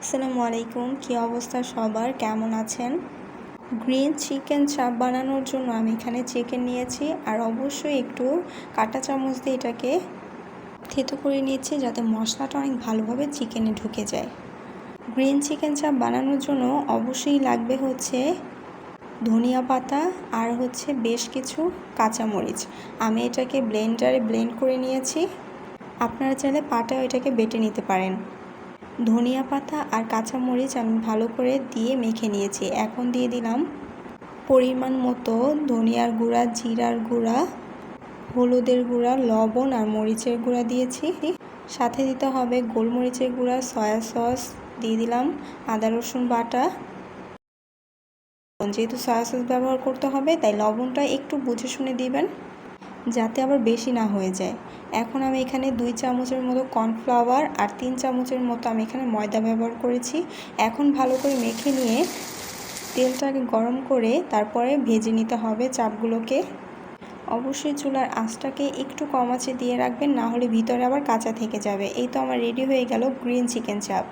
আসসালামু আলাইকুম, কী অবস্থা সবার, কেমন আছেন? গ্রিন চিকেন চাপ বানানোর জন্য আমি এখানে চিকেন নিয়েছি আর অবশ্যই একটু কাঁটা চামচ দিয়ে এটাকে থেতো করে নিয়েছি যাতে মশলাটা অনেক ভালোভাবে চিকেনে ঢুকে যায়। গ্রিন চিকেন চাপ বানানোর জন্য অবশ্যই লাগবে হচ্ছে ধনিয়া পাতা আর হচ্ছে বেশ কিছু কাঁচামরিচ। আমি এটাকে ব্লেন্ডারে ব্লেন্ড করে নিয়েছি, আপনারা চাইলে পাটাও এটাকে বেটে নিতে পারেন। ধনিয়া পাতা আর কাঁচামরিচ আমি ভালো করে দিয়ে মেখে নিয়েছি। এখন দিয়ে দিলাম পরিমাণ মতো ধনিয়ার গুঁড়া, জিরার গুঁড়া, হলুদের গুঁড়া, লবণ আর মরিচের গুঁড়া দিয়েছি। সাথে দিতে হবে গোলমরিচের গুঁড়া, সয়া সস, দিয়ে দিলাম আদা রসুন বাটা। যেহেতু সয়া সস ব্যবহার করতে হবে তাই লবণটা একটু বুঝে শুনে দিবেন যাতে আবার বেশি না হয়ে যায়। এখন আমি এখানে 2 চামচের মতো কর্নফ্লাওয়ার আর 3 চামচের মতো আমি এখানে ময়দা ব্যবহার করেছি। এখন ভালো করে মেখে নিয়ে তেলটাকে গরম করে তারপরে ভেজে নিতে হবে চাপগুলোকে। অবশ্যই চুলার আঁচটাকে একটু কম আঁচে দিয়ে রাখবেন, না হলে ভিতরে আবার কাঁচা থেকে যাবে। এই তো আমার রেডি হয়ে গেল গ্রিন চিকেন চাপ।